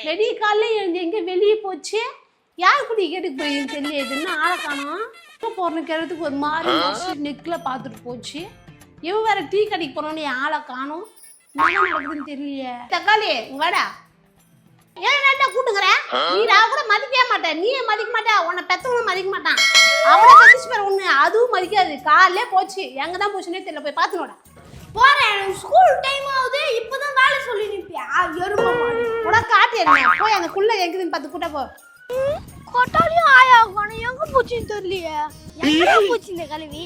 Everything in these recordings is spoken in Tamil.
வெடிய காலையில் எழுந்து எங்கே வெளியே போச்சு, யார் குடி கேட்டுக்கு போய் தெரியல, ஆளை காணோம். போறேன்னு கேட்டதுக்கு ஒரு மாதிரி நெக்கில் பார்த்துட்டு போச்சு. இவன் வேற டீ கடைக்கு போனோன்னு ஆளை காணும். என்ன நடக்குதுன்னு தெரியலையே. தக்காளி வாடா. ஏன் வேண்டா கூட்டுங்கிற, நீ நான் கூட மதிக்கவே மாட்டேன், நீ மதிக்க மாட்டா, உன்னை பெத்தவங்களும் மதிக்க மாட்டான். அவனை பத்திச்சு பேர் ஒண்ணு அதுவும் மதிக்காது. காலையிலே போச்சு, எங்க தான் போச்சுன்னே தெரியல, போய் பார்த்துனோட போறேன். ஸ்கூல் டைம் ஆகுது, இப்பதான் வேலை சொல்லி நிற்பியா எருமை மாடு உனக்கு காட்டு என்ன போய் அந்த குள்ள எங்குதுன்னு பார்த்து கூட்ட போ. கொட்டாலியும் ஆயா காணும், எங்க போச்சுன்னு தெரியலையே. எங்க போச்சு இந்த கழுவி?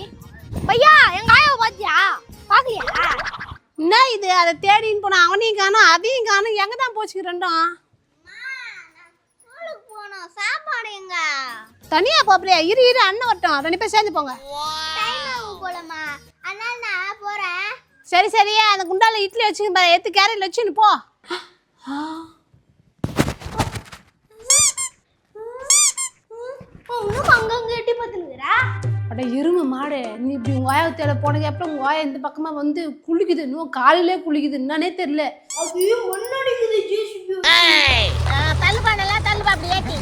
பையா எங்க ஆயாவை பாத்தியா? பாக்கலையா? என்ன இது, அதை தேடின்னு போனா அவனையும் காணும் அதையும் காணும், எங்க தான் போச்சு ரெண்டும்? போனோம். சாப்பாடு எங்க? தனியா போறியா? இரு இரு அண்ணன் வரட்டும், 2 பேர் சேர்ந்து போங்க. போலமா அதனால நான் போறேன். சரி சரி, அந்த குண்டால இட்லி வச்சுக்க, எடுத்து கேரட்ல வச்சுன்னு போ. இன்னும் அங்கங்க எட்டி பார்த்துனுக்குறா. அட எருமை மாடு, நீ இப்படி உங்க ஆயா தேட போனதுக்கு அப்புறம் உங்க ஆயா இந்த பக்கமா வந்து குளிக்குது, இன்னும் காலையிலே குளிக்குது, என்னன்னே தெரியல. அது முன்னாடிக்குது ஜேசிபி. தள்ளுபாடெல்லாம் தள்ளுபா அப்படி ஏத்தி.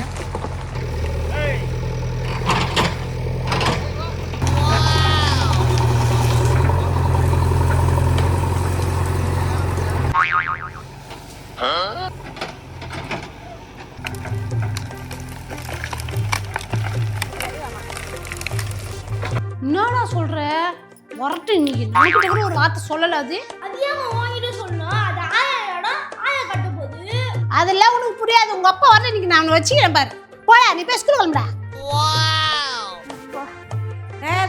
என்னடா சொல்ற, வரட்டு இன்னைக்கு நமக்கிட்ட கூட ஒரு வார்த்தை சொல்லல. அது ஏன் வாங்கிட்டு சொல்லணும்? அது ஆயா இடம், ஆயா கட்ட போகுது. அதெல்லாம் உனக்கு புரியாது. உங்க அப்பா வரல, இன்னைக்கு நான் அவனை வச்சுக்கிறேன் பாரு. போயா நீ போய் ஸ்கூல் கிளம்புடா.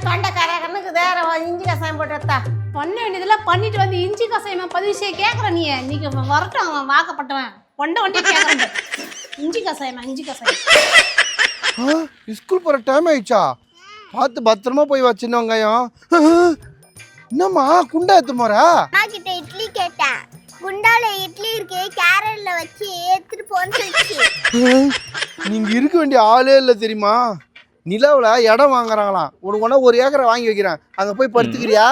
தொண்டை கரகரனுக்கு வேற இஞ்சி கசாயம் போட்டு எடுத்தா பண்ண வேண்டியதெல்லாம் பண்ணிட்டு வந்து இஞ்சி கசாயமா பதிவு செய்ய கேட்குற நீ. இன்னைக்கு வரட்டும், அவன் வாக்கப்பட்டவன் கொண்ட வண்டி கேட்குறேன். இஞ்சி கசாயமா இஞ்சி கசாயம். ஸ்கூல் போகிற டைம் ஆயிடுச்சா? பார்த்து பத்திரமா போய் வச்சிருந்த வெங்காயம். என்னம்மா குண்டா எடுத்து போற? நான் கிட்ட இட்லி கேட்டேன், குண்டால இட்லி இருக்கு, கேரட்ல வச்சு எடுத்துட்டு போன்னு சொல்லிச்சு. நீங்க இருக்க வேண்டிய ஆளே இல்லை தெரியுமா? நிலவுல இடம் வாங்குறாங்களாம், உனக்கு ஒன்றா 1 ஏக்கரை வாங்கி வைக்கிறேன், அங்கே போய் படுத்துக்கிறியா?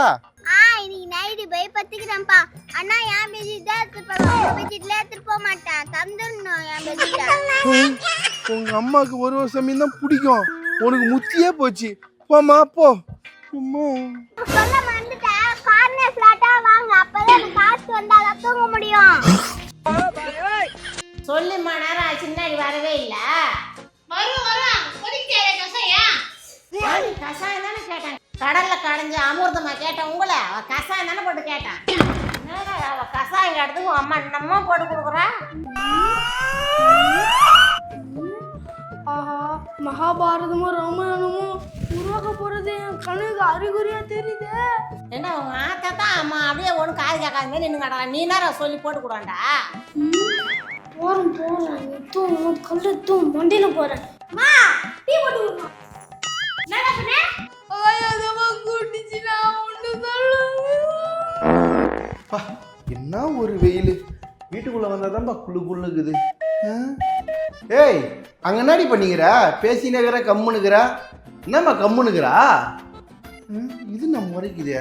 இன்னைக்கு நைட்டு போய் பத்துக்கிறேன்ப்பா. அண்ணா என் பெட்ஷீட் தான் எடுத்துட்டு பெட்ஷீட்ல எடுத்துட்டு போக மாட்டேன், தந்துடணும் என் பெட்ஷீட்டை. உங்க அம்மாவுக்கு 1 வருஷம் மீன் தான் பிடிக்கும், உனக்கு முத்தியே போச்சு. போமா போ. சொல்ல மறந்துட்டேன், கார்னர் ஃபிளாட்டா வாங்க, அப்பதான் எனக்கு காசு வந்தாதான் தூங்க முடியும். சொல்லிம்மா நேரம் ஆச்சு, முன்னாடி வரவே இல்ல. கசாயம் தானே கேட்டேன், கடல்ல கடைஞ்சு அமிர்தமா கேட்டேன் உங்களை. அவ கசாயம் தானே போட்டு கேட்டேன். அவ கசாயம் கேட்டதுக்கு அம்மா என்னம்மா போட்டு கொடுக்குறா? ஆஹா, மகாபாரதமும் ராமாயணமும் உருவாக்க போறது என் கண்ணுக்கு அறிகுறியா தெரியுது. என்ன உங்க ஆத்தா தான் அம்மா அப்படியே ஒன்று காது கேட்காத மாதிரி நின்று கடா, நீ நேரம் சொல்லி போட்டு கொடுவாண்டா. போறேன் போறேன், தூம் கல்லு தூம் மண்டியில போறேன். மா டீ போட்டு விடுமா? என்னடா பண்ணே? ஆயாதமா குடிச்சு நான் ஒண்ணு பா, என்ன ஒரு வெயில், வீட்டுக்குள்ள வந்தாதான்பா குளு குள்ளுக்குது. ஏய் அங்க என்னடி பண்ணிக்கிற? பேசினேக்கிற கம்முனுக்குற, என்னம்மா கம்முனுக்குறா? இது நம்ம முறைக்குதே.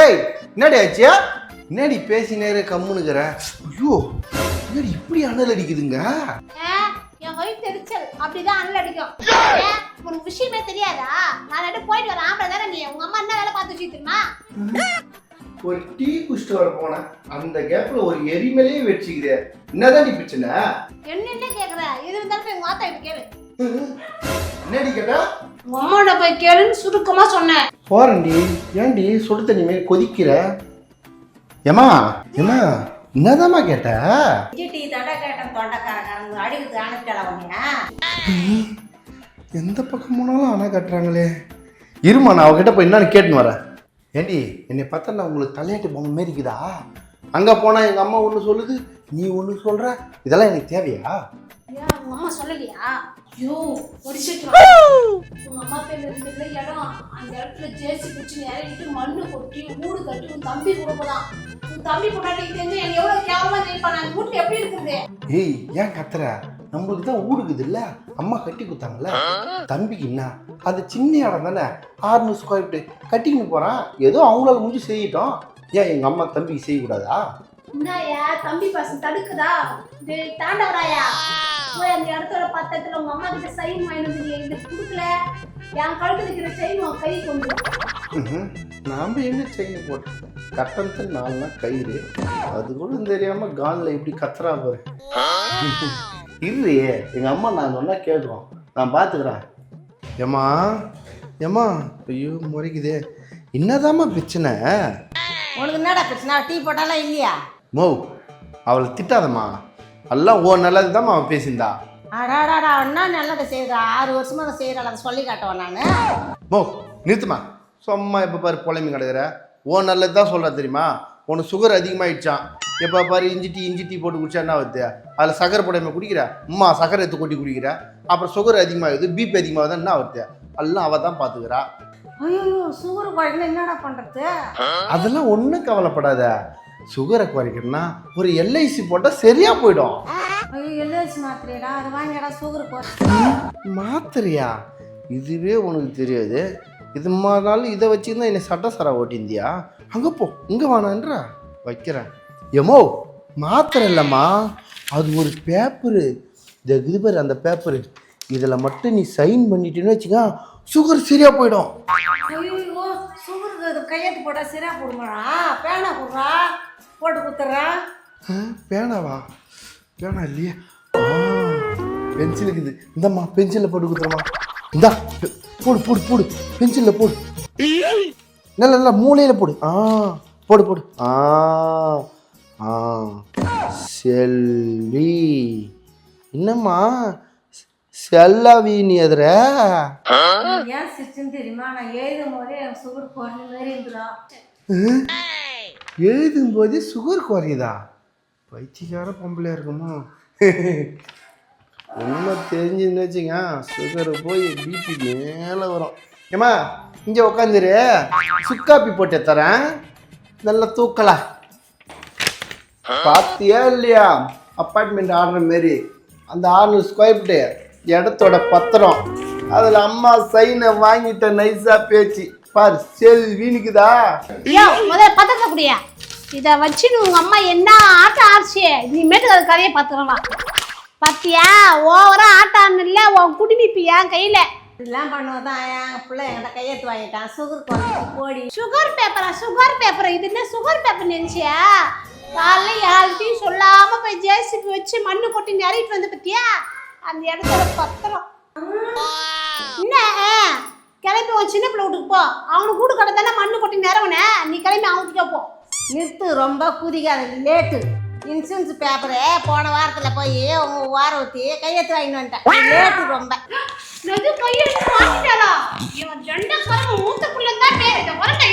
ஏய் என்னடி ஆச்சியா? என்னடி பேசினேக்கிற கம்முனுக்குற? ஐயோ என்னடி இப்படி அனல் அடிக்குதுங்க? என் வயிற்று தெரிச்சல் அப்படிதான் அனல் அடிக்கும். உனக்கு விஷயமே தெரியாதா? நான் போயிட்டு வரேன். ஆம்பளை தானே நீ, உங்க அம்மா என்ன வேலை பார்த்து வச்சு தெரியுமா? ஒரு டீ குடிச்சிட்டு வர போனேன், அந்த கேப்ல ஒரு எரிமலையே வெடிச்சுக்குதே. என்னதான் பிரச்சனை? என்ன கேக்குற? எது இருந்தாலும் போய் உங்க ஆத்தா கிட்ட கேளு. என்னடி கேட்டா? உங்க அம்மாவோட போய் கேளுன்னு சுருக்கமா சொன்னேன். போறேன்டி. ஏன்டி சுடு தண்ணி மேல கொதிக்கிற? ஏமா ஏமா என்னதாம்மா கேட்ட? டீ தடை கேட்டேன், தொண்டைக்காரங்க அடிக்கிறது அனுப்பிட்டா உன்னையா? எந்த பக்கம் போனாலும் அணை கட்டுறாங்களே. இருமா நான் அவகிட்ட போய் என்னன்னு கேட்டுன்னு வரேன். ஏண்டி என்னை பார்த்தா நான் உங்களுக்கு தலையாட்டி பொம்மை மாரி இருக்குதா? அங்கே போனால் எங்கள் அம்மா ஒன்று சொல்லுது, நீ ஒன்று சொல்கிற, இதெல்லாம் எனக்கு தேவையா? ஏன் உங்க அம்மா சொல்லலையா? ஐயோ ஒடிச்சிட்டு உங்க அம்மா பேர்ல இருக்கிற இடம், அந்த இடத்துல ஜேசி குச்சி இறங்கிட்டு மண்ணு கொட்டி ஊடு கட்டி உன் தம்பி கொடுப்பதான். உன் தம்பி கொண்டாட்டி தெரிஞ்சு எனக்கு எவ்வளவு கேவலமா ஜெயிப்பான். அந்த வீட்டுல எப்படி இருக்குது? ஏய் ஏன் கத்துற? நம்மளுக்கு தான் ஊடுக்குது இல்ல, அம்மா கட்டி கொடுத்தாங்கல்ல. தம்பிக்கு என்ன, அது சின்ன இடம் தானே, 600 ஸ்கொயர் ஃபீட் கட்டிக்கின்னு போறான், ஏதோ அவங்களால முடிஞ்சு செய்யட்டும். ஏன் எங்க அம்மா தம்பிக்கு செய்யக்கூடாதா? என்னயா தம்பி பசங்க தடுக்குதா? டேய் தாண்டவராயா, போய் அந்த இடத்தோட பத்தத்துல உங்க அம்மா கிட்ட சைன் வாங்கினது இது கொடுக்கல, என் கழுத்துல இருக்கிற செயின் உன் கை கொண்டு. நாம என்ன செயின் போட்டோம்? கட்டணத்தில் 4 நாள் கயிறு, அது கூட தெரியாம காலில் இப்படி கத்துறா பாரு. இல்லையே, எங்க அம்மா நான் சொன்னா கேட்கும், நான் பாத்துக்கிறேன். ஏமா ஏமா, ஐயோ முறைக்குதே, என்னதாம்மா பிரச்சனை? உனக்கு என்னடா பிரச்சனை? டீ போட்டாலாம் இல்லையா? மோ, அவளை திட்டாதம்மா, எல்லாம் ஓ நல்லதுதாம்மா அவன் பேசியிருந்தா. அடாடாடா, என்ன நல்லதை செய்யறா? 6 வருஷமா அதை செய்யறாள், அதை சொல்லி காட்டுவேன் நான். மோ நிறுத்துமா, சும்மா எப்போ பாரு புலம்பி கிடக்குற. ஓ நல்லது தான் சொல்கிறா தெரியுமா? உனக்கு சுகர் அதிகமாகிடுச்சான், எப்போ பாரு இஞ்சி டீ போட்டு குடிச்சா என்ன ஆகுது? அதில் சக்கரை போடாமல் குடிக்கிற, அம்மா சக்கரை எடுத்து கொட்டி குடிக்கிற, அப்புறம் சுகர் அதிகமாகுது, பிபி அதிகமாகுது, என்ன ஆகுது? எல்லாம் அவள் தான் பார்த்துக்கிறா. ஐயோ, சுகர் குறைக்கணும், என்னடா பண்றது? அதெல்லாம் ஒன்றும் கவலைப்படாத, சுகரை குறைக்கணும்னா ஒரு எல்ஐசி போட்டால் சரியா போயிடும். ஐயோ, எல்ஐசி மாத்திரையடா, அது வாங்கிடா சுகர் குறை. மாத்திரையா? இதுவே உனக்கு தெரியாது. இது மாதிரினாலும் இதை வச்சுருந்தா என்னை சட்டசரா ஓட்டிந்தியா? அங்கே போ, இங்கே வேணான்றா வைக்கிறேன். ஏமோ மாத்திரை இல்லைம்மா, அது ஒரு பேப்பரு. இது பாரு அந்த பேப்பரு, இதில் மட்டும் நீ சைன் பண்ணிட்டேன்னு வச்சுக்க, சுகர் சரியா போயிடும். ஐயோ, சுகருக்கு அது கையெழுத்து போட்டா சரியா போடுமாடா? பேனா போடுறா, போட்டு குத்துறா. பேனாவா? பேனா இல்லையே, பென்சில் இருக்குது. இந்தம்மா பென்சிலில் போட்டு கொடுத்துருமா. இந்தா போடு போடு போடு, பென்சிலில் போடு, நல்ல நல்லா மூளையில் போடு. போடு போடு. செல்வி. என்னம்மா செல்லாவி நீ எதிர? ஏன் சிரிச்சுன்னு தெரியுமா? நான் எழுதும் போதே எனக்கு சுகர் குறைஞ்ச மாதிரி இருந்துடா. எழுதும் போதே சுகர் குறையுதா? பைத்தியக்கார பொம்பளையா இருக்குமா? உண்மை தெரிஞ்சுன்னு வச்சுங்க, சுகர் போய் பிபி மேலே வரும். ஏம்மா இங்கே உட்காந்துரு, சுக்காப்பி போட்டு தரேன், நல்லா தூக்கலாம். பார்த்தியா இல்லையா அப்பார்ட்மெண்ட் ஆடுற மாரி அந்த 600 ஸ்கொயர் ஃபீட்டு இடத்தோட பத்திரம், அதில் அம்மா சைனை வாங்கிட்ட நைஸா பேச்சு பாரு. செல்வினுக்குதா? ஐயோ முதல்ல பத்திரத்தை குடியா, இதை வச்சுன்னு உங்க அம்மா என்ன ஆட்டம் ஆடிச்சு, இனிமேட்டு அது கதையை பார்த்துக்கலாம். பத்தியா ஓவரா ஆட்டான்னு இல்லை, உன் குடிமிப்பு என் கையில. இதெல்லாம் பண்ணுவதான் என் பிள்ளை என்கிட்ட கையெழுத்து வாங்கிட்டான், சுகர் குறைஞ்சி போடி. சுகர் பேப்பரா? சுகர் பேப்பரா? இது என்ன சுகர் பேப்பர் நினைச்சியா? காலைல யார்கிட்டையும் சொல்லாம போய் ஜேசிபி வச்சு மண்ணு கொட்டி நிறையிட்டு வந்து பத்தியா அந்த இடத்துல பத்திரம். என்ன கிளம்பி உன் சின்ன பிள்ளை வீட்டுக்கு போ, அவனுக்கு கூடு கடை தானே மண்ணு கொட்டி நிறவுன, நீ கிளம்பி அவனுக்கு போ. நிறுத்து, ரொம்ப குதிக்காத, லேட்டு. இன்சூரன்ஸ் பேப்பரு போன வாரத்தில் போய் உங்க வாரம் ஊற்றி கையெழுத்து வாங்கிட்டு வந்துட்டேன், லேட்டு ரொம்ப. கையெழுத்து வாங்கிட்டாளா? இவன் 2 கரும்பு மூத்த புள்ள தான் பேர், இதை வரட்ட